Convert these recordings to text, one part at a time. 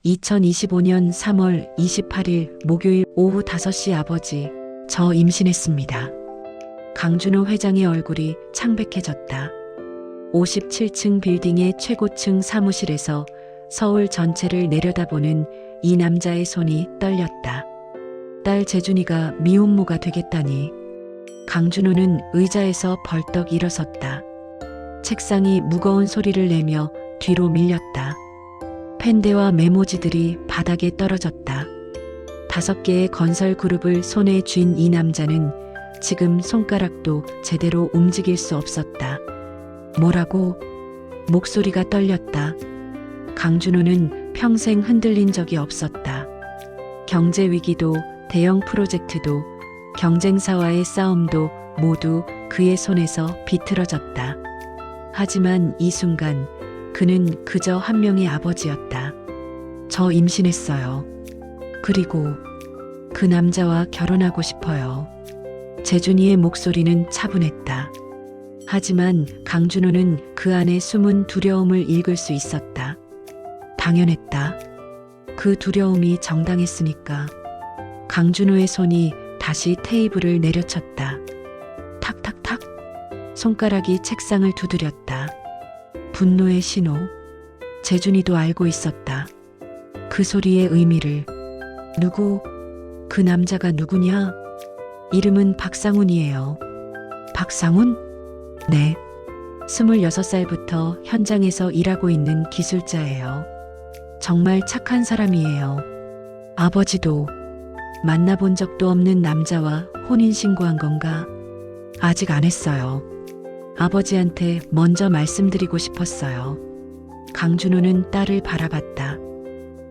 2025년 3월 28일 목요일 오후 5시 아버지, 저 임신했습니다. 강준호 회장의 얼굴이 창백해졌다. 57층 빌딩의 최고층 사무실에서 서울 전체를 내려다보는 이 남자의 손이 떨렸다. 딸 재준이가 미혼모가 되겠다니. 강준호는 의자에서 벌떡 일어섰다. 책상이 무거운 소리를 내며 뒤로 밀렸다. 펜대와 메모지들이 바닥에 떨어졌다. 5개의 건설 그룹을 손에 쥔 이 남자는 지금 손가락도 제대로 움직일 수 없었다. 뭐라고? 목소리가 떨렸다. 강준호는 평생 흔들린 적이 없었다. 경제 위기도 대형 프로젝트도 경쟁사와의 싸움도 모두 그의 손에서 비틀어졌다. 하지만 이 순간 그는 그저 한 명의 아버지였다. 저 임신했어요. 그리고 그 남자와 결혼하고 싶어요. 재준이의 목소리는 차분했다. 하지만 강준호는 그 안에 숨은 두려움을 읽을 수 있었다. 당연했다. 그 두려움이 정당했으니까. 강준호의 손이 다시 테이블을 내려쳤다. 탁탁탁. 손가락이 책상을 두드렸다. 분노의 신호. 재준이도 알고 있었다. 그 소리의 의미를. 누구? 그 남자가 누구냐? 이름은 박상훈이에요. 박상훈? 네. 26살부터 현장에서 일하고 있는 기술자예요. 정말 착한 사람이에요. 아버지도 만나본 적도 없는 남자와 혼인신고한 건가? 아직 안 했어요. 아버지한테 먼저 말씀드리고 싶었어요. 강준호는 딸을 바라봤다.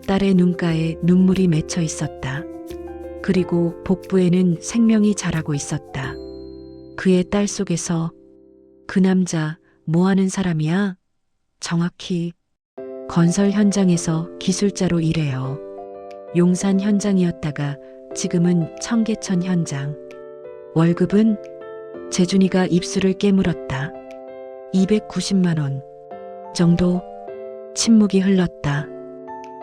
딸의 눈가에 눈물이 맺혀 있었다. 그리고 복부에는 생명이 자라고 있었다. 그의 딸 속에서 그 남자 뭐 하는 사람이야? 정확히 건설 현장에서 기술자로 일해요. 용산 현장이었다가 지금은 청계천 현장. 월급은? 재준이가 입술을 깨물었다. 290만 원 정도. 침묵이 흘렀다.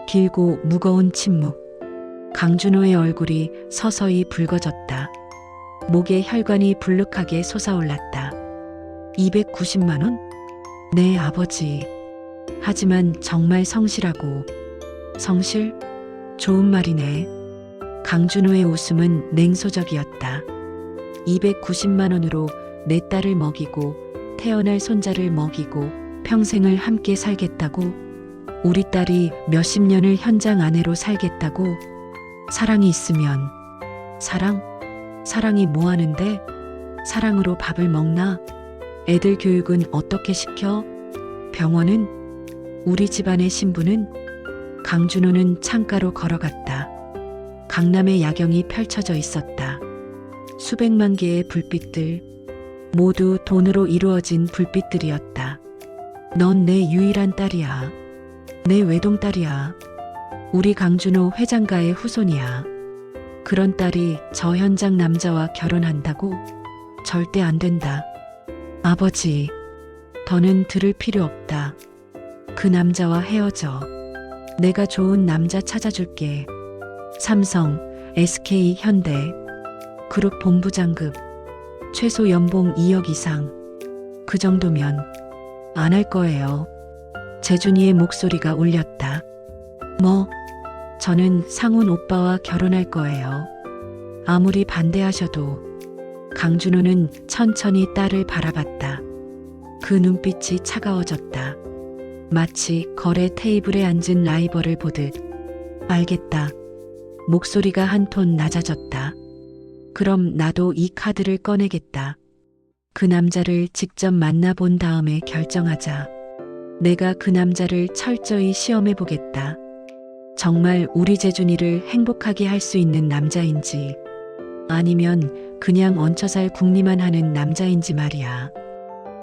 길고 무거운 침묵. 강준호의 얼굴이 서서히 붉어졌다. 목에 혈관이 불룩하게 솟아올랐다. 290만 원? 네, 아버지. 하지만 정말 성실하고. 성실? 좋은 말이네. 강준호의 웃음은 냉소적이었다. 290만 원으로 내 딸을 먹이고 태어날 손자를 먹이고 평생을 함께 살겠다고? 우리 딸이 몇십 년을 현장 아내로 살겠다고? 사랑이 있으면. 사랑? 사랑이 뭐 하는데? 사랑으로 밥을 먹나? 애들 교육은 어떻게 시켜? 병원은? 우리 집안의 신부는? 강준호는 창가로 걸어갔다. 강남의 야경이 펼쳐져 있었다. 수백만 개의 불빛들, 모두 돈으로 이루어진 불빛들이었다. 넌 내 유일한 딸이야. 내 외동딸이야. 우리 강준호 회장가의 후손이야. 그런 딸이 저 현장 남자와 결혼한다고? 절대 안 된다. 아버지, 더는 들을 필요 없다. 그 남자와 헤어져. 내가 좋은 남자 찾아줄게. 삼성, SK, 현대, 그룹 본부장급, 최소 연봉 2억 이상. 그 정도면 안 할 거예요. 재준이의 목소리가 울렸다. 뭐? 저는 상훈 오빠와 결혼할 거예요. 아무리 반대하셔도. 강준호는 천천히 딸을 바라봤다. 그 눈빛이 차가워졌다. 마치 거래 테이블에 앉은 라이벌을 보듯. 알겠다. 목소리가 한 톤 낮아졌다. 그럼 나도 이 카드를 꺼내겠다. 그 남자를 직접 만나본 다음에 결정하자. 내가 그 남자를 철저히 시험해 보겠다. 정말 우리 재준이를 행복하게 할 수 있는 남자인지, 아니면 그냥 얹혀살 궁리만 하는 남자인지 말이야.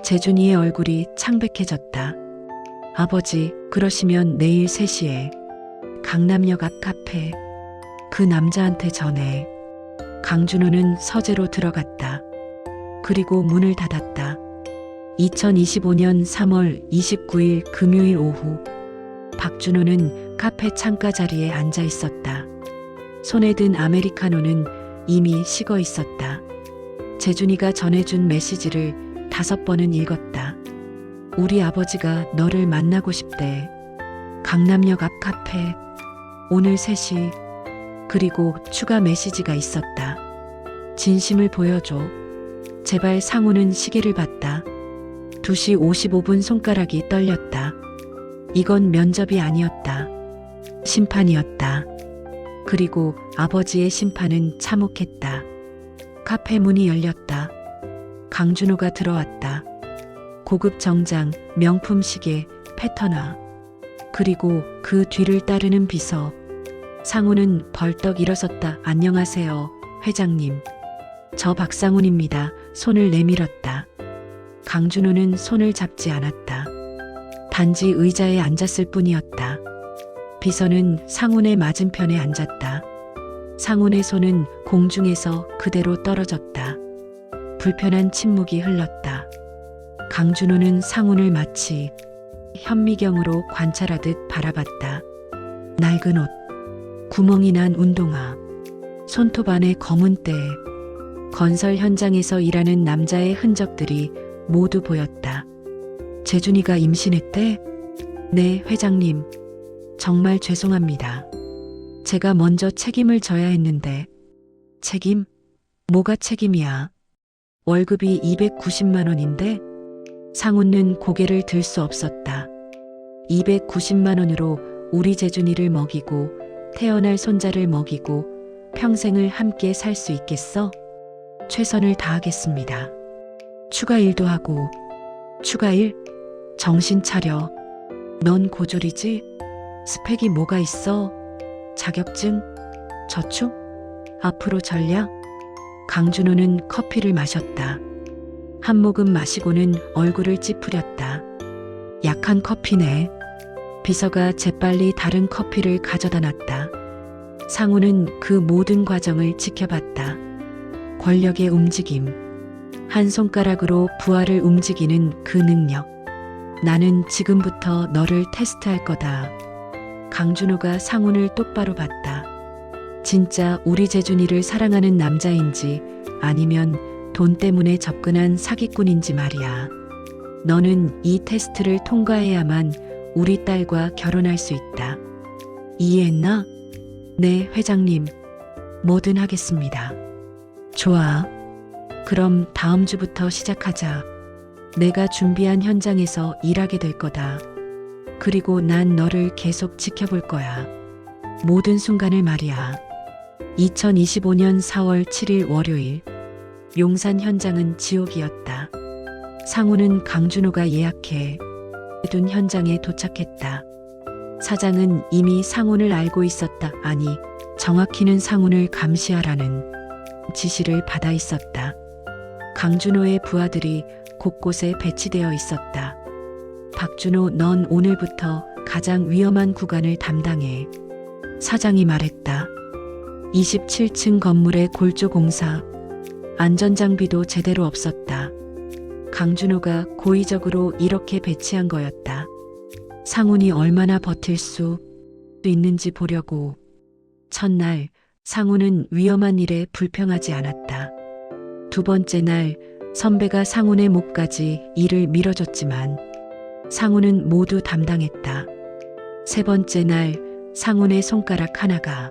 재준이의 얼굴이 창백해졌다. 아버지, 그러시면 내일 3시에 강남역 앞 카페. 그 남자한테 전해. 강준호는 서재로 들어갔다. 그리고 문을 닫았다. 2025년 3월 29일 금요일 오후. 박준호는 카페 창가 자리에 앉아 있었다. 손에 든 아메리카노는 이미 식어 있었다. 재준이가 전해준 메시지를 5번은 읽었다. 우리 아버지가 너를 만나고 싶대. 강남역 앞 카페. 오늘 3시. 그리고 추가 메시지가 있었다. 진심을 보여줘. 제발. 상우는 시계를 봤다. 2시 55분. 손가락이 떨렸다. 이건 면접이 아니었다. 심판이었다. 그리고 아버지의 심판은 참혹했다. 카페 문이 열렸다. 강준호가 들어왔다. 고급 정장, 명품 시계, 패턴화. 그리고 그 뒤를 따르는 비서. 상우는 벌떡 일어섰다. 안녕하세요, 회장님. 저 박상훈입니다. 손을 내밀었다. 강준호는 손을 잡지 않았다. 단지 의자에 앉았을 뿐이었다. 비서는 상훈의 맞은편에 앉았다. 상훈의 손은 공중에서 그대로 떨어졌다. 불편한 침묵이 흘렀다. 강준호는 상훈을 마치 현미경으로 관찰하듯 바라봤다. 낡은 옷, 구멍이 난 운동화, 손톱 안에 검은 때, 건설 현장에서 일하는 남자의 흔적들이 모두 보였다. 재준이가 임신했대? 네, 회장님. 정말 죄송합니다. 제가 먼저 책임을 져야 했는데. 책임? 뭐가 책임이야? 월급이 290만 원인데? 상훈은 고개를 들 수 없었다. 290만 원으로 우리 재준이를 먹이고 태어날 손자를 먹이고 평생을 함께 살 수 있겠어? 최선을 다하겠습니다. 추가 일도 하고. 추가 일? 정신 차려. 넌 고졸이지? 스펙이 뭐가 있어? 자격증? 저축? 앞으로 전략? 강준호는 커피를 마셨다. 한 모금 마시고는 얼굴을 찌푸렸다. 약한 커피네. 비서가 재빨리 다른 커피를 가져다 놨다. 상우는 그 모든 과정을 지켜봤다. 권력의 움직임. 한 손가락으로 부하를 움직이는 그 능력. 나는 지금부터 너를 테스트할 거다. 강준호가 상훈을 똑바로 봤다. 진짜 우리 재준이를 사랑하는 남자인지 아니면 돈 때문에 접근한 사기꾼인지 말이야. 너는 이 테스트를 통과해야만 우리 딸과 결혼할 수 있다. 이해했나? 네, 회장님. 뭐든 하겠습니다. 좋아. 그럼 다음 주부터 시작하자. 내가 준비한 현장에서 일하게 될 거다. 그리고 난 너를 계속 지켜볼 거야. 모든 순간을 말이야. 2025년 4월 7일 월요일. 용산 현장은 지옥이었다. 상우는 강준호가 예약해 둔 현장에 도착했다. 사장은 이미 상훈을 알고 있었다. 아니, 정확히는 상훈을 감시하라는 지시를 받아 있었다. 강준호의 부하들이 곳곳에 배치되어 있었다. 박준호, 넌 오늘부터 가장 위험한 구간을 담당해. 사장이 말했다. 27층 건물의 골조 공사. 안전장비도 제대로 없었다. 강준호가 고의적으로 이렇게 배치한 거였다. 상훈이 얼마나 버틸 수 있는지 보려고. 첫날, 상훈은 위험한 일에 불평하지 않았다. 두 번째 날, 선배가 상훈의 목까지 일을 밀어줬지만 상훈은 모두 담당했다. 세 번째 날, 상훈의 손가락 하나가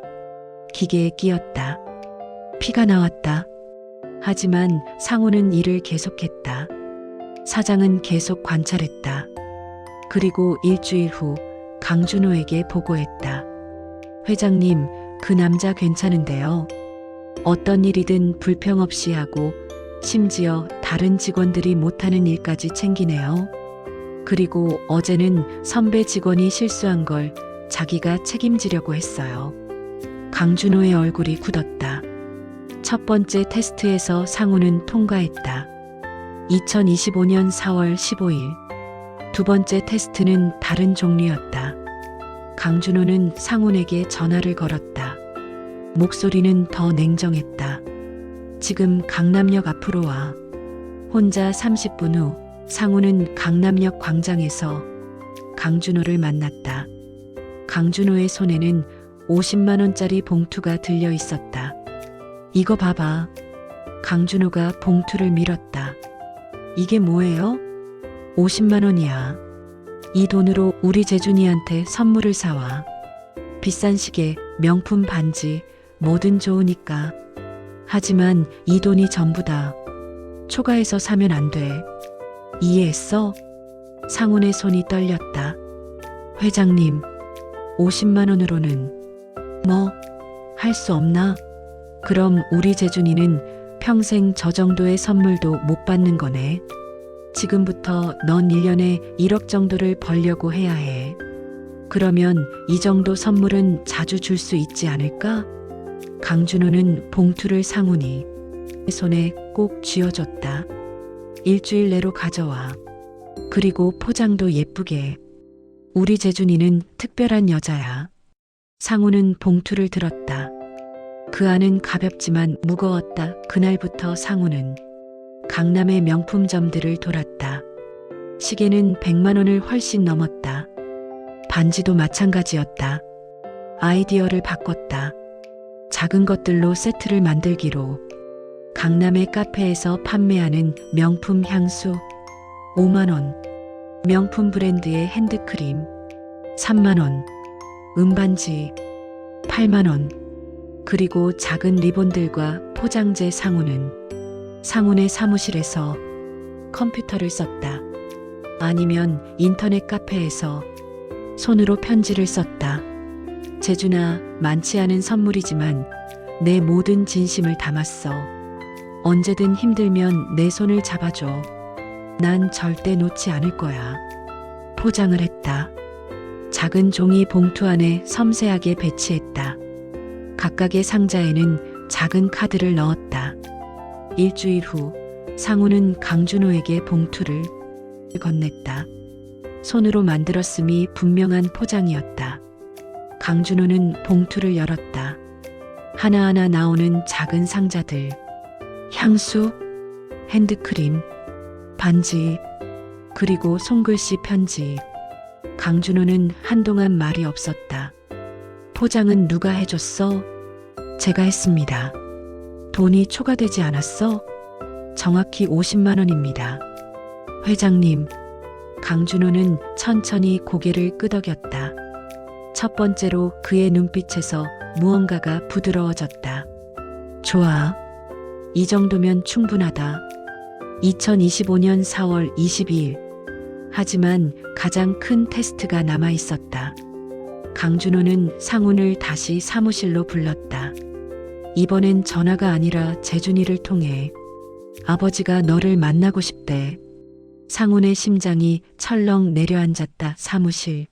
기계에 끼었다. 피가 나왔다. 하지만 상훈은 일을 계속했다. 사장은 계속 관찰했다. 그리고 일주일 후 강준호에게 보고했다. 회장님, 그 남자 괜찮은데요. 어떤 일이든 불평 없이 하고 심지어 다른 직원들이 못하는 일까지 챙기네요. 그리고 어제는 선배 직원이 실수한 걸 자기가 책임지려고 했어요. 강준호의 얼굴이 굳었다. 첫 번째 테스트에서 상훈은 통과했다. 2025년 4월 15일. 두 번째 테스트는 다른 종류였다. 강준호는 상훈에게 전화를 걸었다. 목소리는 더 냉정했다. 지금 강남역 앞으로 와. 혼자 30분 후 상훈은 강남역 광장에서 강준호를 만났다. 강준호의 손에는 50만 원짜리 봉투가 들려 있었다. 이거 봐봐. 강준호가 봉투를 밀었다. 이게 뭐예요? 50만 원이야. 이 돈으로 우리 재준이한테 선물을 사와. 비싼 시계, 명품 반지, 뭐든 좋으니까. 하지만 이 돈이 전부다. 초과해서 사면 안 돼. 이해했어? 상훈의 손이 떨렸다. 회장님, 50만 원으로는 뭐 할 수 없나? 그럼 우리 재준이는 평생 저 정도의 선물도 못 받는 거네. 지금부터 넌 1년에 1억 정도를 벌려고 해야 해. 그러면 이 정도 선물은 자주 줄 수 있지 않을까? 강준호는 봉투를 상훈이 손에 꼭 쥐어줬다. 일주일 내로 가져와. 그리고 포장도 예쁘게. 우리 재준이는 특별한 여자야. 상훈은 봉투를 들었다. 그 안은 가볍지만 무거웠다. 그날부터 상훈은 강남의 명품점들을 돌았다. 시계는 100만 원을 훨씬 넘었다. 반지도 마찬가지였다. 아이디어를 바꿨다. 작은 것들로 세트를 만들기로. 강남의 카페에서 판매하는 명품 향수 5만 원, 명품 브랜드의 핸드크림 3만 원, 은반지 8만 원, 그리고 작은 리본들과 포장재. 상훈의 사무실에서 컴퓨터를 썼다. 아니면 인터넷 카페에서 손으로 편지를 썼다. 재준아, 많지 않은 선물이지만 내 모든 진심을 담았어. 언제든 힘들면 내 손을 잡아줘. 난 절대 놓지 않을 거야. 포장을 했다. 작은 종이 봉투 안에 섬세하게 배치했다. 각각의 상자에는 작은 카드를 넣었다. 일주일 후 상훈은 강준호에게 봉투를 건넸다. 손으로 만들었음이 분명한 포장이었다. 강준호는 봉투를 열었다. 하나하나 나오는 작은 상자들. 향수, 핸드크림, 반지, 그리고 손글씨 편지. 강준호는 한동안 말이 없었다. 포장은 누가 해줬어? 제가 했습니다. 돈이 초과되지 않았어? 정확히 50만 원입니다. 회장님, 강준호는 천천히 고개를 끄덕였다. 첫 번째로 그의 눈빛에서 무언가가 부드러워졌다. 좋아. 이 정도면 충분하다. 2025년 4월 22일. 하지만 가장 큰 테스트가 남아 있었다. 강준호는 상훈을 다시 사무실로 불렀다. 이번엔 전화가 아니라 재준이를 통해. 아버지가 너를 만나고 싶대. 상훈의 심장이 철렁 내려앉았다. 사무실.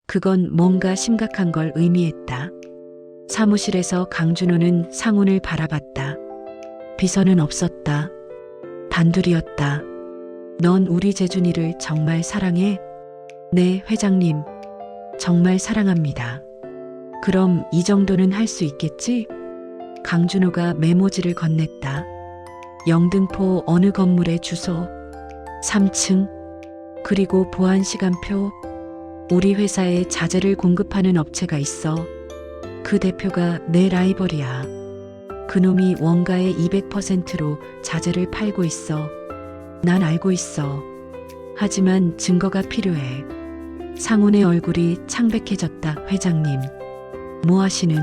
그건 뭔가 심각한 걸 의미했다. 사무실에서 강준호는 상훈을 바라봤다. 비서는 없었다. 단둘이었다. 넌 우리 재준이를 정말 사랑해? 네, 회장님. 정말 사랑합니다. 그럼 이 정도는 할 수 있겠지? 강준호가 메모지를 건넸다. 영등포 어느 건물의 주소, 3층, 그리고 보안 시간표. 우리 회사에 자재를 공급하는 업체가 있어. 그 대표가 내 라이벌이야. 그놈이 원가의 200%로 자재를 팔고 있어. 난 알고 있어. 하지만 증거가 필요해. 상훈의 얼굴이 창백해졌다. 회장님, 뭐 하시는?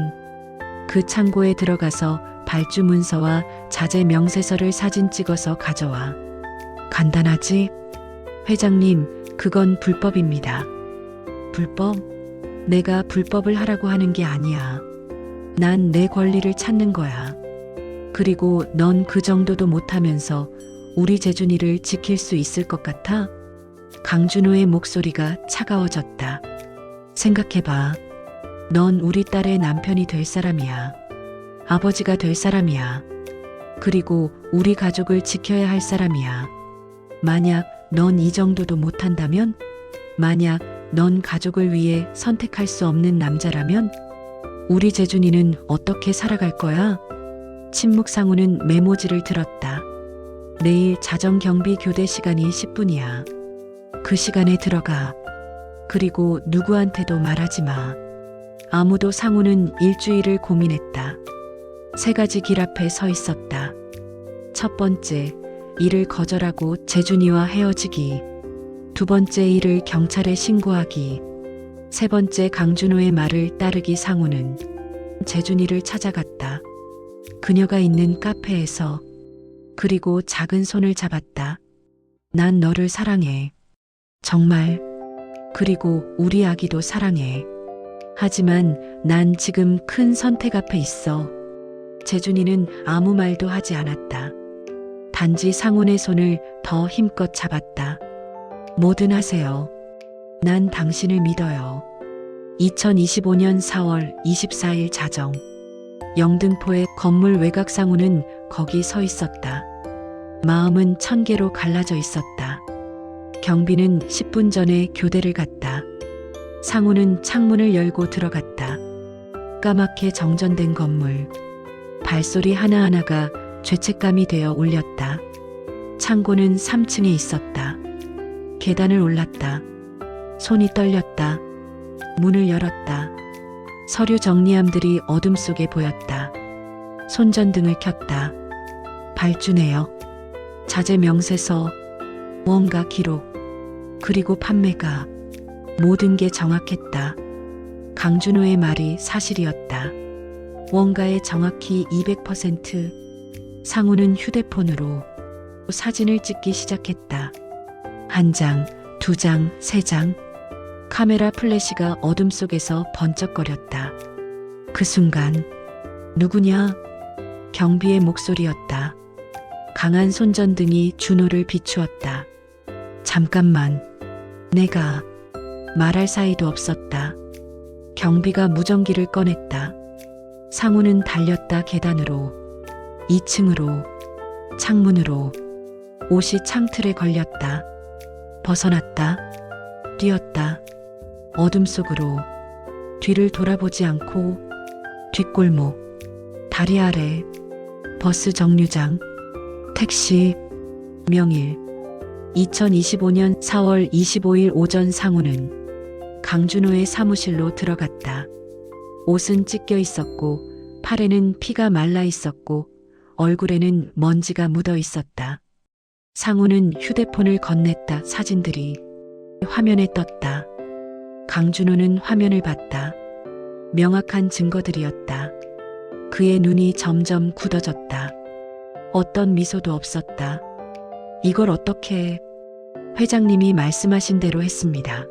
그 창고에 들어가서 발주 문서와 자재 명세서를 사진 찍어서 가져와. 간단하지? 회장님, 그건 불법입니다. 불법? 내가 불법을 하라고 하는 게 아니야. 난 내 권리를 찾는 거야. 그리고 넌 그 정도도 못하면서 우리 재준이를 지킬 수 있을 것 같아? 강준호의 목소리가 차가워졌다. 생각해봐. 넌 우리 딸의 남편이 될 사람이야. 아버지가 될 사람이야. 그리고 우리 가족을 지켜야 할 사람이야. 만약 넌 이 정도도 못한다면? 만약 넌 가족을 위해 선택할 수 없는 남자라면? 우리 재준이는 어떻게 살아갈 거야? 침묵. 상훈은 메모지를 들었다. 내일 자정경비 교대 시간이 10분이야. 그 시간에 들어가. 그리고 누구한테도 말하지 마. 아무도 상우는 일주일을 고민했다. 세 가지 길 앞에 서 있었다. 첫 번째, 일을 거절하고 재준이와 헤어지기. 두 번째, 일을 경찰에 신고하기. 세 번째, 강준호의 말을 따르기. 상우는 재준이를 찾아갔다. 그녀가 있는 카페에서. 그리고 작은 손을 잡았다. 난 너를 사랑해. 정말. 그리고 우리 아기도 사랑해. 하지만 난 지금 큰 선택 앞에 있어. 재준이는 아무 말도 하지 않았다. 단지 상훈의 손을 더 힘껏 잡았다. 뭐든 하세요. 난 당신을 믿어요. 2025년 4월 24일 자정. 영등포의 건물 외곽. 상훈은 거기 서 있었다. 마음은 1000개로 갈라져 있었다. 경비는 10분 전에 교대를 갔다. 상훈은 창문을 열고 들어갔다. 까맣게 정전된 건물. 발소리 하나하나가 죄책감이 되어 울렸다. 창고는 3층에 있었다. 계단을 올랐다. 손이 떨렸다. 문을 열었다. 서류 정리함들이 어둠 속에 보였다. 손전등을 켰다. 발주네요. 자재 명세서, 뭔가 기록, 그리고 판매가. 모든 게 정확했다. 강준호의 말이 사실이었다. 원가에 정확히 200%. 상우는 휴대폰으로 사진을 찍기 시작했다. 한 장, 두 장, 세 장. 카메라 플래시가 어둠 속에서 번쩍거렸다. 그 순간, 누구냐? 경비의 목소리였다. 강한 손전등이 준호를 비추었다. 잠깐만. 내가 말할 사이도 없었다. 경비가 무전기를 꺼냈다. 상우는 달렸다. 계단으로, 2층으로, 창문으로. 옷이 창틀에 걸렸다. 벗어났다. 뛰었다. 어둠 속으로. 뒤를 돌아보지 않고. 뒷골목, 다리 아래, 버스 정류장, 택시, 명일. 2025년 4월 25일 오전. 상우는 강준호의 사무실로 들어갔다. 옷은 찢겨 있었고 팔에는 피가 말라 있었고 얼굴에는 먼지가 묻어 있었다. 상우는 휴대폰을 건넸다. 사진들이 화면에 떴다. 강준호는 화면을 봤다. 명확한 증거들이었다. 그의 눈이 점점 굳어졌다. 어떤 미소도 없었다. 이걸 어떻게 해? 회장님이 말씀하신 대로 했습니다.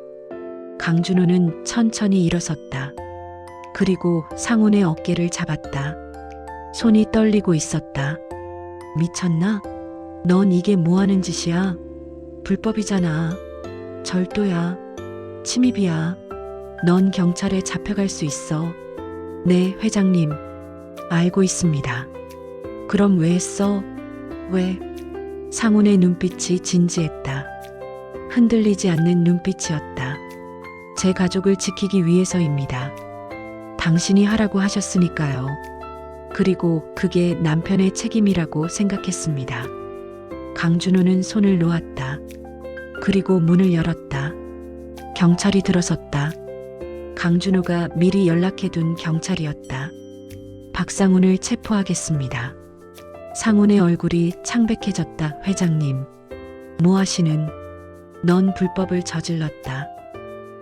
강준호는 천천히 일어섰다. 그리고 상훈의 어깨를 잡았다. 손이 떨리고 있었다. 미쳤나? 넌 이게 뭐 하는 짓이야? 불법이잖아. 절도야. 침입이야. 넌 경찰에 잡혀갈 수 있어. 네, 회장님. 알고 있습니다. 그럼 왜 했어? 왜? 상훈의 눈빛이 진지했다. 흔들리지 않는 눈빛이었다. 제 가족을 지키기 위해서입니다. 당신이 하라고 하셨으니까요. 그리고 그게 남편의 책임이라고 생각했습니다. 강준호는 손을 놓았다. 그리고 문을 열었다. 경찰이 들어섰다. 강준호가 미리 연락해둔 경찰이었다. 박상훈을 체포하겠습니다. 상훈의 얼굴이 창백해졌다. 회장님. 뭐 하시는? 넌 불법을 저질렀다.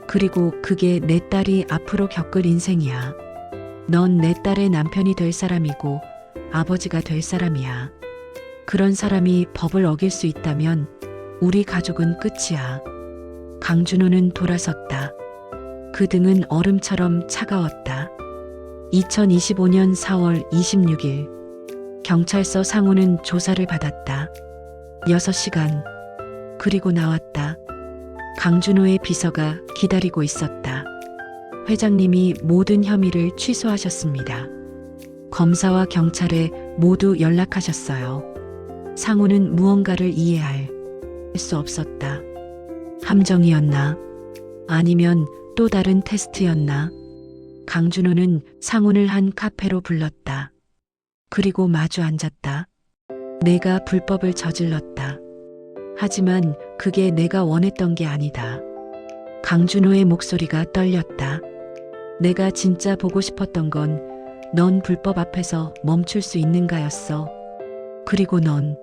그리고 그게 내 딸이 앞으로 겪을 인생이야. 넌 내 딸의 남편이 될 사람이고 아버지가 될 사람이야. 그런 사람이 법을 어길 수 있다면 우리 가족은 끝이야. 강준호는 돌아섰다. 그 등은 얼음처럼 차가웠다. 2025년 4월 26일 경찰서. 상우는 조사를 받았다. 6시간. 그리고 나왔다. 강준호의 비서가 기다리고 있었다. 회장님이 모든 혐의를 취소하셨습니다. 검사와 경찰에 모두 연락하셨어요. 상우는 무언가를 이해할 수 없었다. 함정이었나? 아니면 또 다른 테스트였나? 강준호는 상훈을 한 카페로 불렀다. 그리고 마주 앉았다. 내가 불법을 저질렀다. 하지만 그게 내가 원했던 게 아니다. 강준호의 목소리가 떨렸다. 내가 진짜 보고 싶었던 건 넌 불법 앞에서 멈출 수 있는가였어. 그리고 넌.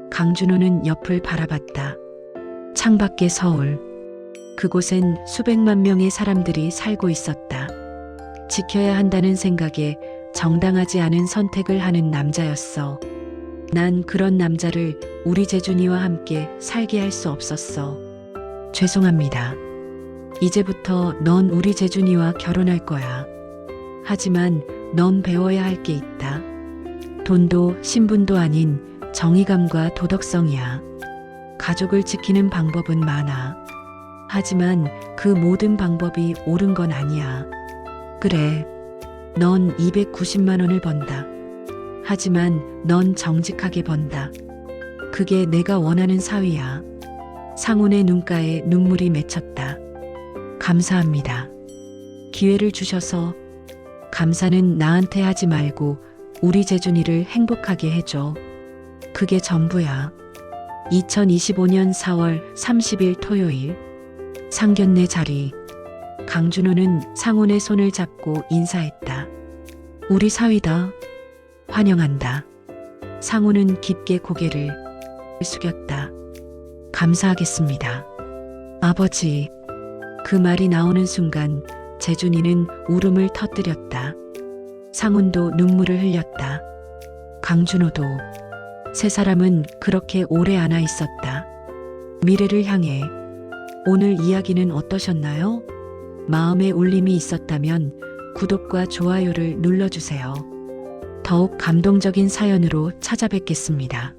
강준호는 옆을 바라봤다. 창밖의 서울. 그곳엔 수백만 명의 사람들이 살고 있었다. 지켜야 한다는 생각에 정당하지 않은 선택을 하는 남자였어. 난 그런 남자를 우리 재준이와 함께 살게 할 수 없었어. 죄송합니다. 이제부터 넌 우리 재준이와 결혼할 거야. 하지만 넌 배워야 할 게 있다. 돈도 신분도 아닌 정의감과 도덕성이야. 가족을 지키는 방법은 많아. 하지만 그 모든 방법이 옳은 건 아니야. 그래, 넌 290만 원을 번다. 하지만 넌 정직하게 번다. 그게 내가 원하는 사위야. 상훈의 눈가에 눈물이 맺혔다. 감사합니다. 기회를 주셔서. 감사는 나한테 하지 말고 우리 재준이를 행복하게 해줘. 그게 전부야. 2025년 4월 30일 토요일. 상견례 자리. 강준호는 상훈의 손을 잡고 인사했다. 우리 사위다. 환영한다. 상훈은 깊게 고개를 숙였다. 감사하겠습니다. 아버지. 그 말이 나오는 순간 재준이는 울음을 터뜨렸다. 상훈도 눈물을 흘렸다. 강준호도. 세 사람은 그렇게 오래 안아 있었다. 미래를 향해. 오늘 이야기는 어떠셨나요? 마음에 울림이 있었다면 구독과 좋아요를 눌러주세요. 더욱 감동적인 사연으로 찾아뵙겠습니다.